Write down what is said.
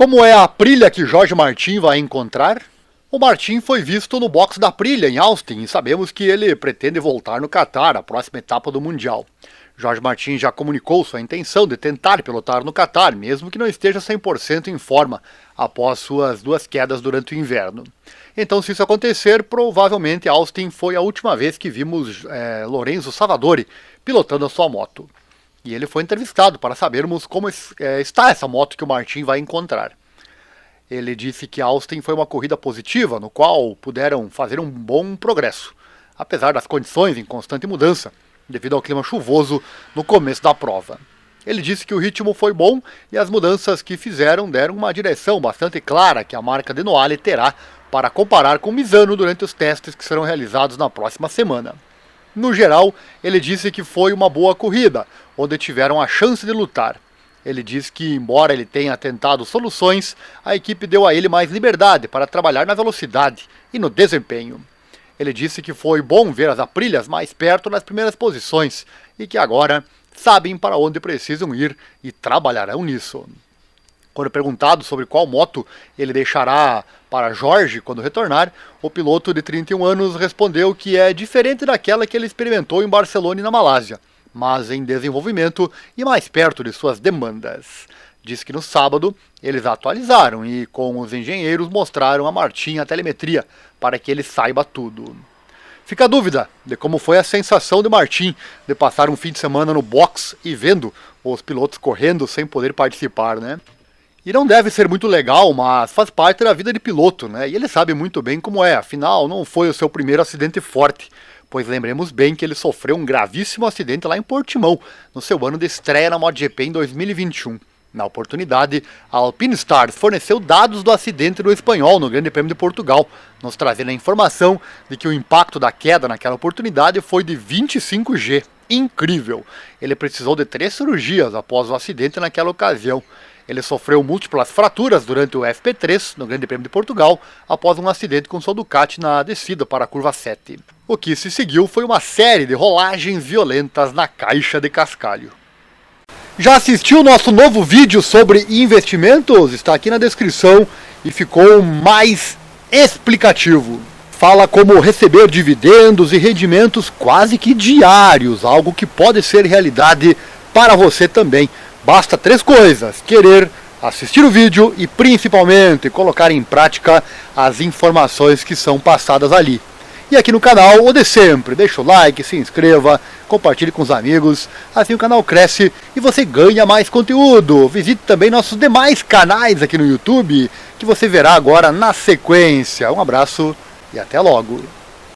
Como é a Aprilia que Jorge Martin vai encontrar? O Martin foi visto no box da Aprilia em Austin e sabemos que ele pretende voltar no Qatar, a próxima etapa do Mundial. Jorge Martin já comunicou sua intenção de tentar pilotar no Qatar, mesmo que não esteja 100% em forma após suas duas quedas durante o inverno. Então, se isso acontecer, provavelmente Austin foi a última vez que vimos Lorenzo Savadori pilotando a sua moto. E ele foi entrevistado para sabermos como está essa moto que o Martin vai encontrar. Ele disse que Austin foi uma corrida positiva, no qual puderam fazer um bom progresso, apesar das condições em constante mudança, devido ao clima chuvoso no começo da prova. Ele disse que o ritmo foi bom e as mudanças que fizeram deram uma direção bastante clara que a marca Denali terá para comparar com Misano durante os testes que serão realizados na próxima semana. No geral, ele disse que foi uma boa corrida, onde tiveram a chance de lutar. Ele disse que, embora ele tenha tentado soluções, a equipe deu a ele mais liberdade para trabalhar na velocidade e no desempenho. Ele disse que foi bom ver as Aprilias mais perto nas primeiras posições e que agora sabem para onde precisam ir e trabalharão nisso. Quando perguntado sobre qual moto ele deixará para Jorge quando retornar, o piloto de 31 anos respondeu que é diferente daquela que ele experimentou em Barcelona e na Malásia, mas em desenvolvimento e mais perto de suas demandas. Diz que no sábado eles atualizaram e com os engenheiros mostraram a Martin a telemetria para que ele saiba tudo. Fica a dúvida de como foi a sensação de Martin de passar um fim de semana no box e vendo os pilotos correndo sem poder participar, né? E não deve ser muito legal, mas faz parte da vida de piloto, né? E ele sabe muito bem como é, afinal não foi o seu primeiro acidente forte, pois lembremos bem que ele sofreu um gravíssimo acidente lá em Portimão, no seu ano de estreia na MotoGP em 2021. Na oportunidade, a Alpine Stars forneceu dados do acidente do espanhol no Grande Prêmio de Portugal, nos trazendo a informação de que o impacto da queda naquela oportunidade foi de 25 G. Incrível! Ele precisou de 3 cirurgias após o acidente naquela ocasião. Ele sofreu múltiplas fraturas durante o FP3 no Grande Prêmio de Portugal após um acidente com sua Ducati na descida para a curva 7. O que se seguiu foi uma série de rolagens violentas na caixa de cascalho. Já assistiu o nosso novo vídeo sobre investimentos? Está aqui na descrição e ficou mais explicativo. Fala como receber dividendos e rendimentos quase que diários, algo que pode ser realidade para você também. Basta 3 coisas: querer, assistir o vídeo e principalmente colocar em prática as informações que são passadas ali. E aqui no canal, o de sempre, deixa o like, se inscreva, compartilhe com os amigos, assim o canal cresce e você ganha mais conteúdo. Visite também nossos demais canais aqui no YouTube, que você verá agora na sequência. Um abraço e até logo!